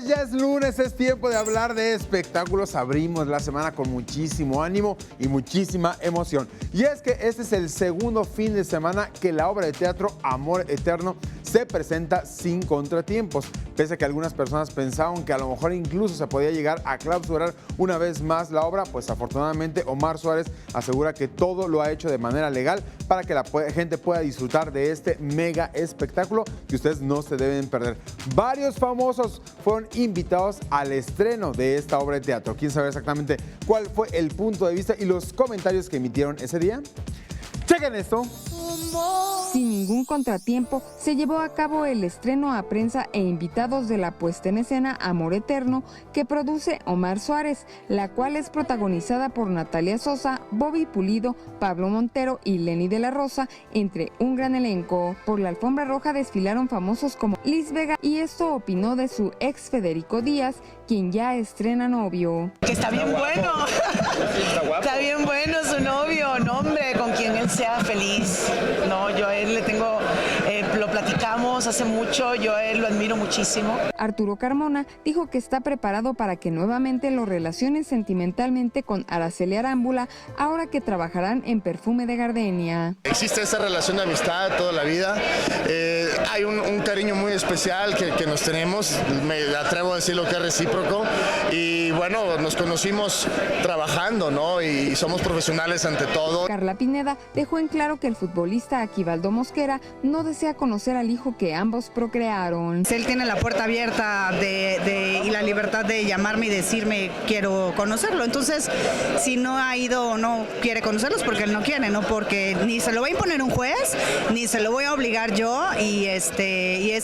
ya es lunes, es tiempo de hablar de espectáculos. Abrimos la semana con muchísimo ánimo y muchísima emoción. Y es que este es el segundo fin de semana que la obra de teatro Amor Eterno se presenta sin contratiempos. Pese a que algunas personas pensaban que a lo mejor incluso se podía llegar a clausurar una vez más la obra, pues afortunadamente Omar Suárez asegura que todo lo ha hecho de manera legal para que la gente pueda disfrutar de este mega espectáculo que ustedes no se deben perder. Varios famosos fueron invitados al estreno de esta obra de teatro. ¿Quién sabe exactamente cuál fue el punto de vista y los comentarios que emitieron ese día? ¡Chequen esto! Sin ningún contratiempo, se llevó a cabo el estreno a prensa e invitados de la puesta en escena Amor Eterno, que produce Omar Suárez, la cual es protagonizada por Natalia Sosa, Bobby Pulido, Pablo Montero y Lenny de la Rosa, entre un gran elenco. Por la alfombra roja desfilaron famosos como Liz Vega, y esto opinó de su ex Federico Díaz, quien ya estrena novio. Que está bien bueno, está bien bueno su novio, no hombre, con quien él sea feliz. No, yo a él le tengo, lo platicamos hace mucho, yo a él lo admiro muchísimo. Arturo Carmona dijo que está preparado para que nuevamente lo relacionen sentimentalmente con Araceli Arámbula, ahora que trabajarán en Perfume de Gardenia. Existe esa relación de amistad toda la vida, hay un cariño muy especial que nos tenemos, me atrevo a decir lo que es recíproco, y bueno, nos conocimos trabajando, ¿no? Y somos profesionales ante todo. Carla Pineda dejó en claro que el futbolista Aquivaldo Mosquera no desea conocer al hijo que ambos procrearon. Él tiene la puerta abierta y la libertad de llamarme y decirme quiero conocerlo, entonces si no ha ido o no quiere conocerlos porque él no quiere, no porque ni se lo va a imponer un juez, ni se lo voy a obligar yo, y es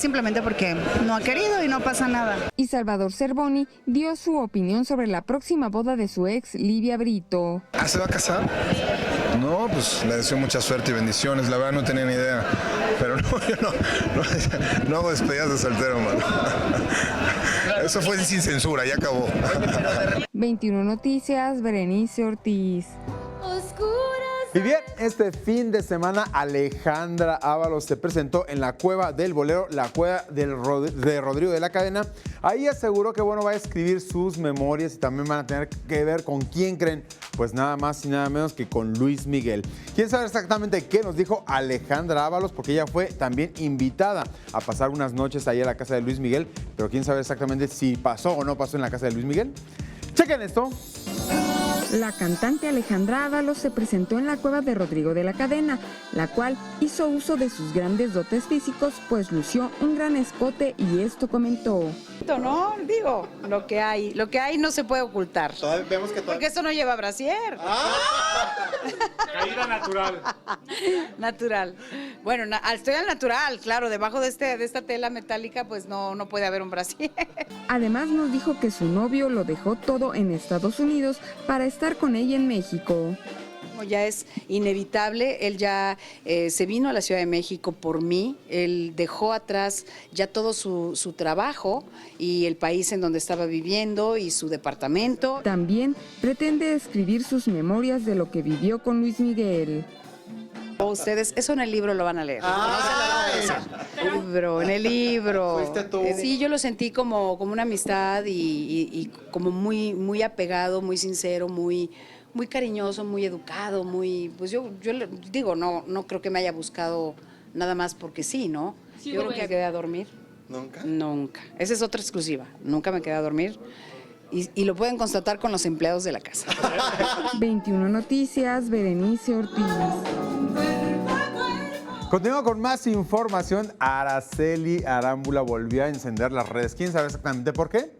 simplemente porque no ha querido y no pasa nada. Y Salvador Cervoni dio su opinión sobre la próxima boda de su ex Livia Brito. ¿Se va a casar? No, pues le deseo mucha suerte y bendiciones, la verdad no tenía ni idea, pero no, yo no hago despedidas de soltero, mano. Eso fue sin censura, ya acabó. 21 Noticias, Berenice Ortiz. Y bien, este fin de semana Alejandra Ábalos se presentó en la Cueva del Bolero, la cueva de Rodrigo de la Cadena. Ahí aseguró que va a escribir sus memorias y también van a tener que ver con quién creen, pues nada más y nada menos que con Luis Miguel. ¿Quién sabe exactamente qué nos dijo Alejandra Ábalos? Porque ella fue también invitada a pasar unas noches ahí a la casa de Luis Miguel, pero quién sabe exactamente si pasó o no pasó en la casa de Luis Miguel. Chequen esto. La cantante Alejandra Ábalos se presentó en la cueva de Rodrigo de la Cadena, la cual hizo uso de sus grandes dotes físicos, pues lució un gran escote, y esto comentó. No, digo, lo que hay no se puede ocultar. Vemos que porque esto no lleva brasier. Caída natural. Natural. Bueno, estoy al natural, claro, debajo de esta tela metálica pues no puede haber un brasier. Además nos dijo que su novio lo dejó todo en Estados Unidos para estar con ella en México. Ya es inevitable, él ya se vino a la Ciudad de México por mí, él dejó atrás ya todo su trabajo y el país en donde estaba viviendo y su departamento. También pretende escribir sus memorias de lo que vivió con Luis Miguel. Ustedes, eso en el libro lo van a leer. En el libro. Sí, yo lo sentí como una amistad y como muy apegado, muy sincero, muy cariñoso, muy educado, pues yo le digo, no creo que me haya buscado nada más porque sí, ¿no? Sí, yo creo que me quedé a dormir. ¿Nunca? Nunca. Esa es otra exclusiva. Nunca me quedé a dormir. Y lo pueden constatar con los empleados de la casa. 21 Noticias, Berenice Ortiz. Continúa con más información. Araceli Arámbula volvió a encender las redes. ¿Quién sabe exactamente por qué?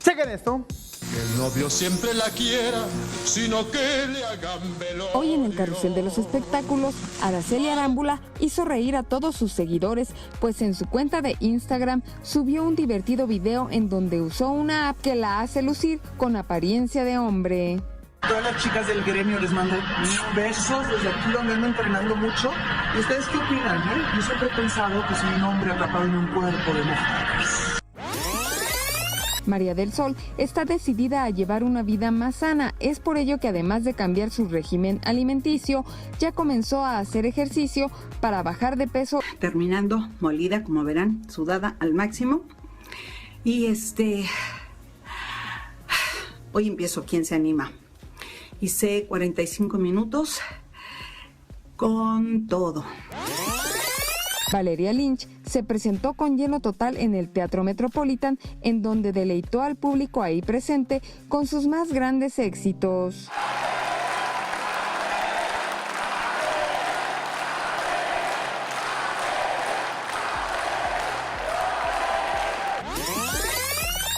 Chequen esto. Que el novio siempre la quiera, sino que le hagan velorio. Hoy en el carrusel de los espectáculos, Araceli Arámbula hizo reír a todos sus seguidores, pues en su cuenta de Instagram subió un divertido video en donde usó una app que la hace lucir con apariencia de hombre. Todas las chicas del gremio les mando besos desde aquí donde ando entrenando mucho. ¿Y ustedes qué opinan? Yo siempre he pensado que soy un hombre atrapado en un cuerpo de mujer. María del Sol está decidida a llevar una vida más sana. Es por ello que además de cambiar su régimen alimenticio, ya comenzó a hacer ejercicio para bajar de peso. Terminando molida, como verán, sudada al máximo. Y hoy empiezo ¿Quién se anima? Hice 45 minutos con todo. Valeria Lynch se presentó con lleno total en el Teatro Metropolitan, en donde deleitó al público ahí presente con sus más grandes éxitos.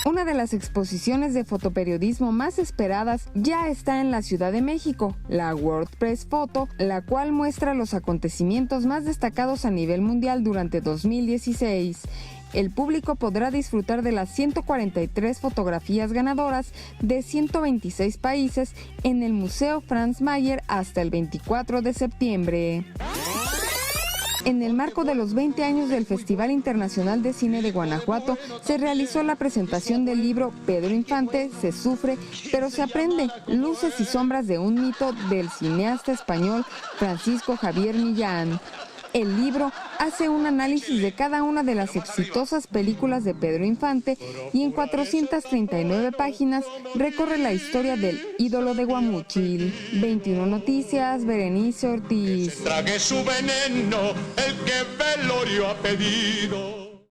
Una de las exposiciones de fotoperiodismo más esperadas ya está en la Ciudad de México, la World Press Photo, la cual muestra los acontecimientos más destacados a nivel mundial durante 2016. El público podrá disfrutar de las 143 fotografías ganadoras de 126 países en el Museo Franz Mayer hasta el 24 de septiembre. En el marco de los 20 años del Festival Internacional de Cine de Guanajuato, se realizó la presentación del libro Pedro Infante, Se sufre, pero se aprende, luces y sombras de un mito del cineasta español Francisco Javier Millán. El libro hace un análisis de cada una de las exitosas películas de Pedro Infante y en 439 páginas recorre la historia del ídolo de Guamúchil. 21 Noticias, Berenice Ortiz. Trague su veneno, el que velorio ha pedido.